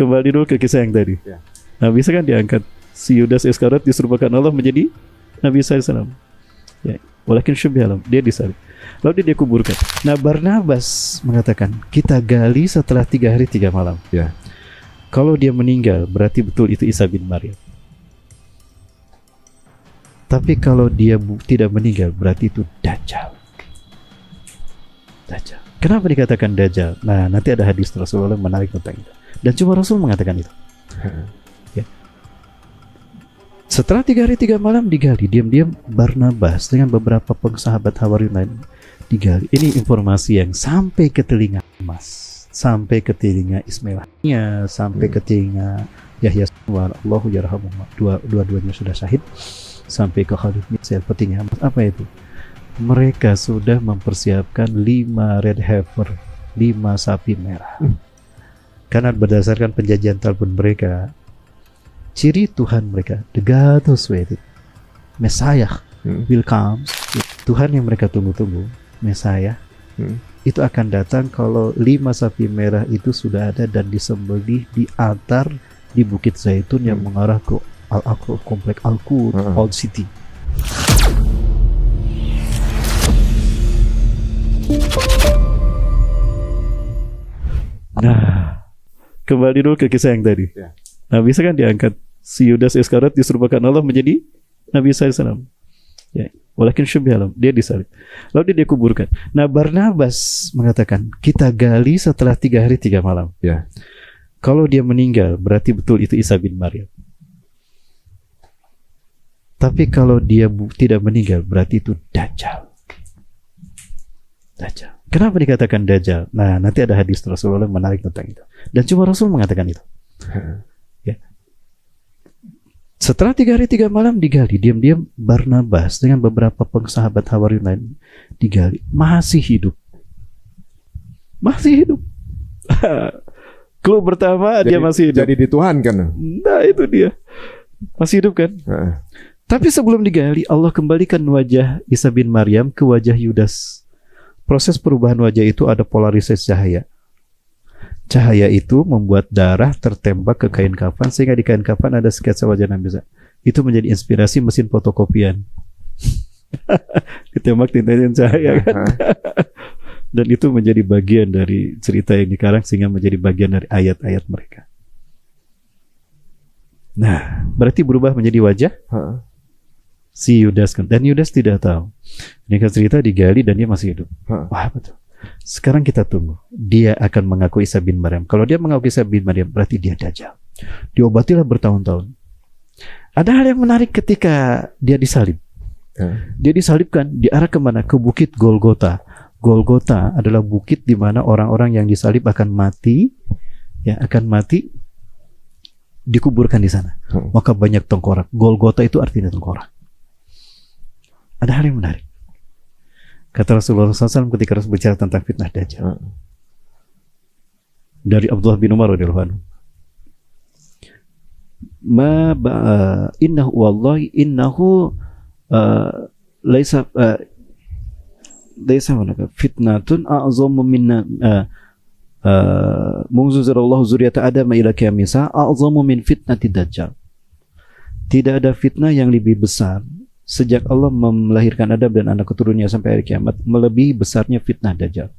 kembali dulu ke kisah yang tadi. Ya. Nabi Isa kan diangkat, si Yudas Iskariot disuruhkan Allah menjadi Nabi Isa SAW. Ya, walakin syubbihalam, dia disalib. Lalu dia kuburkan. Nah, Barnabas mengatakan, kita gali setelah 3 hari 3 malam. Ya. Kalau dia meninggal, berarti betul itu Isa bin Maryam. Tapi kalau dia tidak meninggal, berarti itu Dajjal. Dajjal. Kenapa dikatakan Dajjal? Nah, nanti ada hadis Rasulullah menarik tentang itu. Dan cuma Rasul mengatakan itu. Ya. Setelah 3 hari 3 malam digali, diam-diam Barnabas dengan beberapa sahabat Hawariun lain digali. Ini informasi yang sampai ke telinga Mas, sampai ke telinga Ismailnya, sampai ke telinga Yahya Allahu yarhamuhuma, dua-duanya sudah syahid, sampai ke Khalid bin Zaid. Petinya apa itu? Mereka sudah mempersiapkan 5 red heifer, 5 sapi merah. Karena berdasarkan penjanjian talbun mereka, ciri Tuhan mereka, the God who's waiting, Messiah will come, Tuhan yang mereka tunggu-tunggu, Messiah, itu akan datang kalau 5 sapi merah itu sudah ada dan disembelih di altar di Bukit Zaitun yang mengarah ke Al-Aqsa, komplek Al-Qud, Old City. Nah, kembali dulu ke kisah yang tadi. Ya. Nabi Isa kan diangkat, si Yudas Iskariot disuruhkan Allah menjadi Nabi Isa SAW. Ya, walakin syubbihalam, dia disalib. Lalu dia kuburkan. Nah, Barnabas mengatakan, kita gali setelah 3 hari 3 malam. Ya. Kalau dia meninggal, berarti betul itu Isa bin Maryam. Tapi kalau dia tidak meninggal, berarti itu Dajjal. Dajjal. Kenapa dikatakan Dajjal? Nah, nanti ada hadis Rasulullah menarik tentang itu. Dan cuma Rasul mengatakan itu. Ya. Setelah 3 hari 3 malam digali, diam-diam Barnabas dengan beberapa sahabat Hawariun lain digali, masih hidup. Masih hidup. Clue pertama, dia masih hidup. Jadi dituhankan. Nah, itu dia. Masih hidup kan? Tapi sebelum digali, Allah kembalikan wajah Isa bin Maryam ke wajah Yudas. Proses perubahan wajah itu ada polarisasi cahaya. Cahaya itu membuat darah tertembak ke kain kafan, sehingga di kain kafan ada sketsa wajah Nabi Isa. Itu menjadi inspirasi mesin fotokopian. Ditembak tinta-tinta cahaya kan? Dan itu menjadi bagian dari cerita yang dikarang, sehingga menjadi bagian dari ayat-ayat mereka. Nah, berarti berubah menjadi wajah si Yudas kan. Dan Yudas tidak tahu. Ini cerita digali dan dia masih hidup. Wah, betul. Sekarang kita tunggu. Dia akan mengaku Isa bin Maryam. Kalau dia mengaku Isa bin Maryam, berarti dia Dajjal. Diobatilah bertahun-tahun. Ada hal yang menarik ketika dia disalib. Dia disalibkan di arah kemana? Ke Bukit Golgota. Golgota adalah bukit di mana orang-orang yang disalib akan mati, ya, akan mati, dikuburkan di sana. Maka banyak tengkorak. Golgota itu artinya tengkorak. Ada hal yang menarik. Kata Rasulullah SAW ketika Rasul bicara tentang fitnah Dajjal. Dari Abdullah bin Umar radhiyallahu anhu. Innahu wallahi innahu laisa fitnatun a'zamu minna munzu zarallahu zuriyata Adam ila qiyamisa a'zamu min fitnati Dajjal. Tidak ada fitnah yang lebih besar sejak Allah melahirkan Adam dan anak keturunannya sampai hari kiamat melebihi besarnya fitnah Dajjal.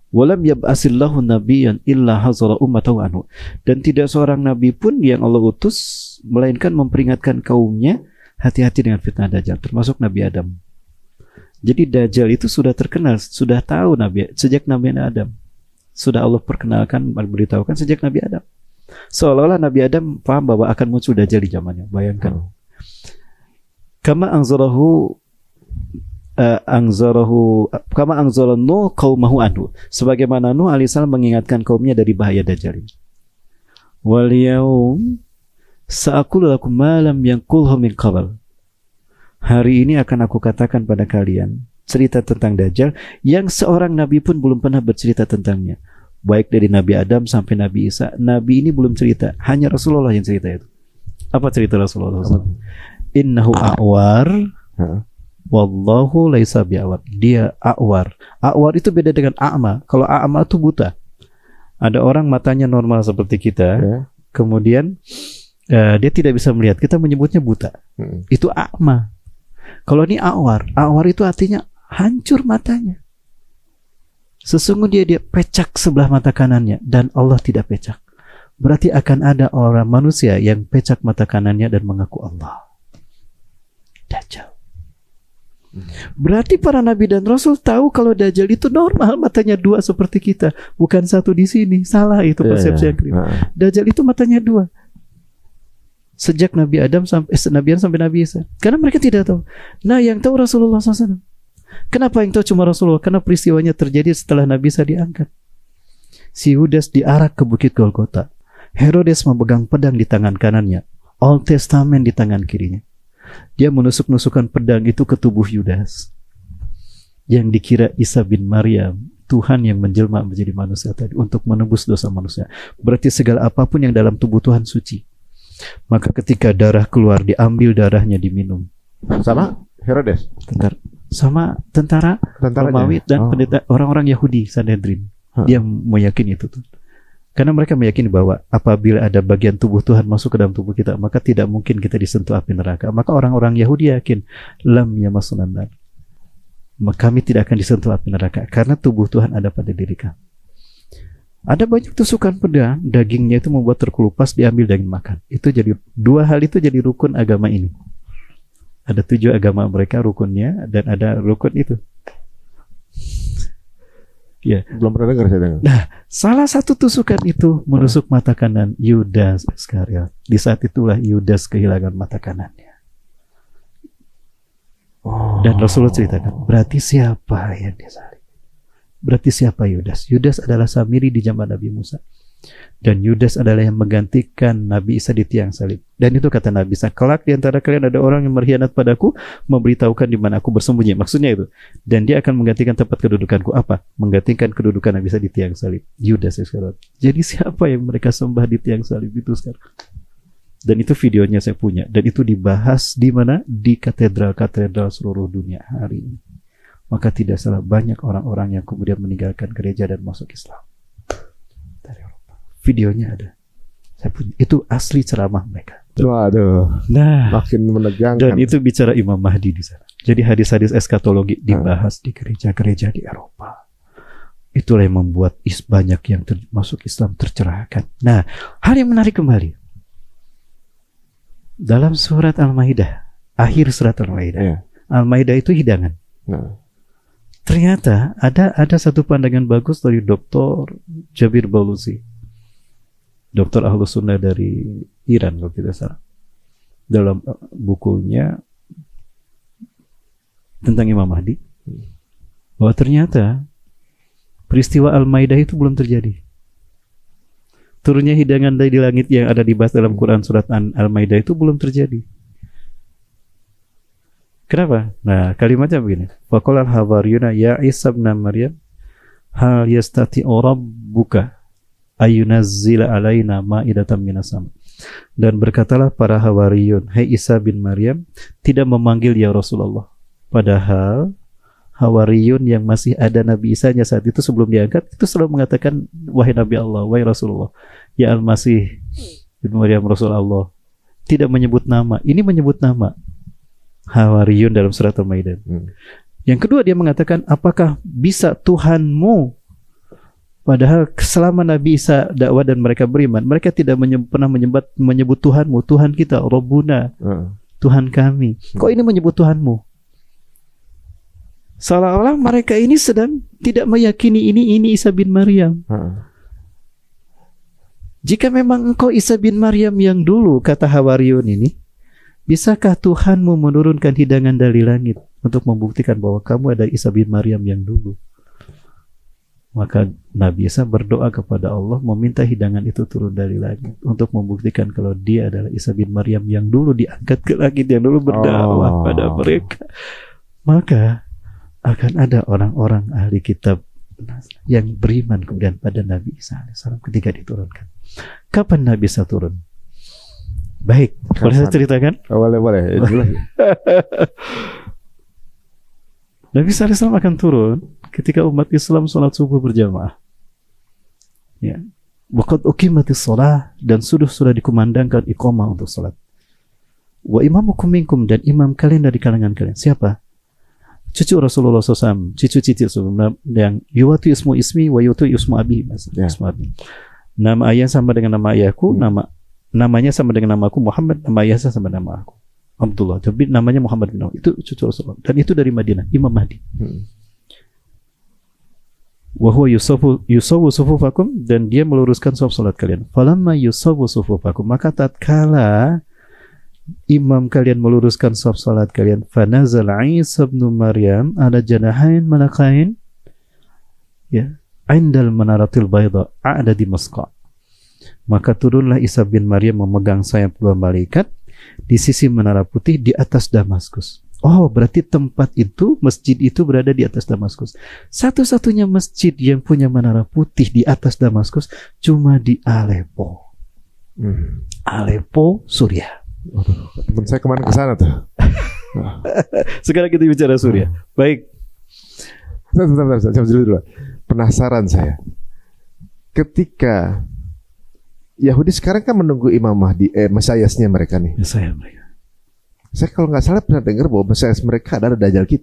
Walam yab'asillahu nabiyyan illa hazara ummatahu anhu. Dan tidak seorang nabi pun yang Allah utus melainkan memperingatkan kaumnya hati-hati dengan fitnah Dajjal, termasuk Nabi Adam. Jadi Dajjal itu sudah terkenal, sudah tahu Nabi sejak Nabi Adam. Sudah Allah perkenalkan, beritahukan sejak Nabi Adam. Seolah-olah Nabi Adam paham bahwa akan muncul Dajjal di zamannya. Bayangkan. Kama anzarahu Nuh qaumahu anhu. Sebagaimana Nuh alaihissalam mengingatkan kaumnya dari bahaya Dajjal. Wal yaum sa'aqulu lakum ma lam yanqulhu min qabl. Hari ini akan aku katakan pada kalian cerita tentang Dajjal yang seorang nabi pun belum pernah bercerita tentangnya. Baik dari Nabi Adam sampai Nabi Isa, nabi ini belum cerita, hanya Rasulullah yang cerita itu. Apa cerita Rasulullah SAW? Innahu a'war wallahu laisa bi'awar. Dia a'war. A'war itu beda dengan a'ma. Kalau a'ma itu buta. Ada orang matanya normal seperti kita, kemudian dia tidak bisa melihat. Kita menyebutnya buta. Itu a'ma. Kalau ini awar, awar itu artinya hancur matanya. Sesungguhnya dia pecak sebelah mata kanannya dan Allah tidak pecak. Berarti akan ada orang manusia yang pecak mata kanannya dan mengaku Allah. Dajjal. Berarti para nabi dan rasul tahu kalau Dajjal itu normal, matanya dua seperti kita, bukan satu di sini. Salah itu persepsi yang keliru. Dajjal itu matanya dua. Sejak Nabi Adam sampai Nabi Isa. Karena mereka tidak tahu. Nah, yang tahu Rasulullah SAW. Kenapa yang tahu cuma Rasulullah? Karena peristiwanya terjadi setelah Nabi Isa diangkat. Si Yudas diarak ke Bukit Golgota. Herodes memegang pedang di tangan kanannya, Old Testament di tangan kirinya. Dia menusuk-nusukkan pedang itu ke tubuh Yudas, yang dikira Isa bin Maryam, Tuhan yang menjelma menjadi manusia tadi untuk menebus dosa manusia. Berarti segala apapun yang dalam tubuh Tuhan suci. Maka ketika darah keluar, diambil darahnya, diminum. Sama Herodes? Sama tentara Romawi dan pendeta orang-orang Yahudi Sanhedrin. Dia meyakini itu tuh. Karena mereka meyakini bahwa apabila ada bagian tubuh Tuhan masuk ke dalam tubuh kita, maka tidak mungkin kita disentuh api neraka. Maka orang-orang Yahudi yakin lam yamasunan nar. Maka kami tidak akan disentuh api neraka karena tubuh Tuhan ada pada diri kami. Ada banyak tusukan pedang, dagingnya itu membuat terkelupas, diambil dan makan. Itu jadi dua hal itu jadi rukun agama ini. Ada 7 agama mereka rukunnya dan ada rukun itu. Ya, belum pernah dengar saya dengar. Nah, salah satu tusukan itu menusuk mata kanan Yudas Iskariot. Di saat itulah Yudas kehilangan mata kanannya. Dan Rasulullah ceritakan, berarti siapa yang disalib? Berarti siapa Yudas? Yudas adalah Samiri di zaman Nabi Musa. Dan Yudas adalah yang menggantikan Nabi Isa di tiang salib. Dan itu kata Nabi Isa, kelak di antara kalian ada orang yang berkhianat padaku, memberitahukan di mana aku bersembunyi. Maksudnya itu. Dan dia akan menggantikan tempat kedudukanku. Apa? Menggantikan kedudukan Nabi Isa di tiang salib. Yudas Iskariot. Jadi siapa yang mereka sembah di tiang salib itu sekarang? Dan itu videonya saya punya. Dan itu dibahas di mana? Di katedral-katedral seluruh dunia hari ini. Maka tidak salah banyak orang-orang yang kemudian meninggalkan gereja dan masuk Islam. Videonya ada. Saya punya. Itu asli ceramah mereka. Waduh. Nah, makin menegangkan. Dan itu bicara Imam Mahdi di sana. Jadi hadis-hadis eskatologi dibahas di gereja-gereja di Eropa. Itulah yang membuat banyak yang masuk Islam tercerahkan. Nah, hal yang menarik kembali. Dalam surat Al-Maidah, akhir surat Al-Maidah. Al-Maidah itu hidangan. Ternyata ada satu pandangan bagus dari Dr. Jabir Balusi. Dokter Ahlus Sunnah dari Iran kalau tidak salah. Dalam bukunya tentang Imam Mahdi, bahwa ternyata peristiwa Al-Maidah itu belum terjadi. Turunnya hidangan dari langit yang ada dibahas dalam Quran surat Al-Maidah itu belum terjadi. Kenapa? Nah, kalimatnya begini. Faqala al-hawariyuna ya Isa ibn Maryam hal yastati'u rabbuka ayunazzila alaina ma'idatan minas sama. Dan berkatalah para Hawariyun, hai Isa bin Maryam, tidak memanggil ya Rasulullah. Padahal Hawariyun yang masih ada Nabi Isa-nya saat itu sebelum diangkat, itu selalu mengatakan wahai Nabi Allah, wahai Rasulullah, ya Al-Masih bin Maryam Rasul Allah. Tidak menyebut nama. Ini menyebut nama Hawariyun dalam surat Al-Maidah. Yang kedua dia mengatakan, apakah bisa Tuhanmu? Padahal selama Nabi Isa dakwah dan mereka beriman, mereka tidak pernah menyebut Tuhanmu, Tuhan kita, Rabbuna, Tuhan kami. Kok ini menyebut Tuhanmu? Seolah-olah mereka ini sedang tidak meyakini ini Isa bin Maryam. Jika memang engkau Isa bin Maryam yang dulu, kata Hawariyun ini, bisakah Tuhanmu menurunkan hidangan dari langit untuk membuktikan bahwa kamu adalah Isa bin Maryam yang dulu? Maka Nabi Isa berdoa kepada Allah meminta hidangan itu turun dari langit untuk membuktikan kalau dia adalah Isa bin Maryam yang dulu diangkat ke langit, yang dulu berdakwah pada mereka. Maka akan ada orang-orang ahli kitab yang beriman kemudian pada Nabi Isa AS ketika diturunkan. Kapan Nabi Isa turun? Baik, boleh saya ceritakan? Boleh. Nabi Isa AS akan turun ketika umat Islam sholat subuh berjamaah. Ya, Waqad uqimatis shalah, dan sudah dikumandangkan iqamah untuk salat. Wa imamukum minkum, dan imam kalian dari kalangan kalian. Siapa? Cucu Rasulullah SAW, cucu yang yuwatu ismi wa yutu ismu abi, ismu abi. Nama ayah sama dengan nama ayahku, namanya sama dengan namaku Muhammad, nama ayah sama nama aku Abdullah, tapi namanya Muhammad bin Awf. Itu cucu Rasulullah, dan itu dari Madinah, Imam Mahdi. Wa huwa yusawu sufufakum, dan dia meluruskan saf salat kalian. Falamma yusawu sufufakum, maka tatkala imam kalian meluruskan saf salat kalian, fanazal Isa bin Maryam ala janahain malakain, ya, indal manaratil bayda a'da di Masqa. Maka turunlah Isa bin Maryam memegang sayap dua malaikat di sisi menara putih di atas Damaskus. Oh, berarti tempat itu, masjid itu berada di atas Damaskus. Satu-satunya masjid yang punya menara putih di atas Damaskus cuma di Aleppo. Aleppo, Suriah. Teman saya kemana ke sana tuh? Sekarang kita bicara Suriah. Baik. Sebentar, dulu. Penasaran saya. Ketika Yahudi sekarang kan menunggu Imam Mahdi, Mesiasnya mereka nih. Mesias mereka. Saya kalau nggak salah pernah dengar bahwa Mesias mereka adalah Dajjal kita.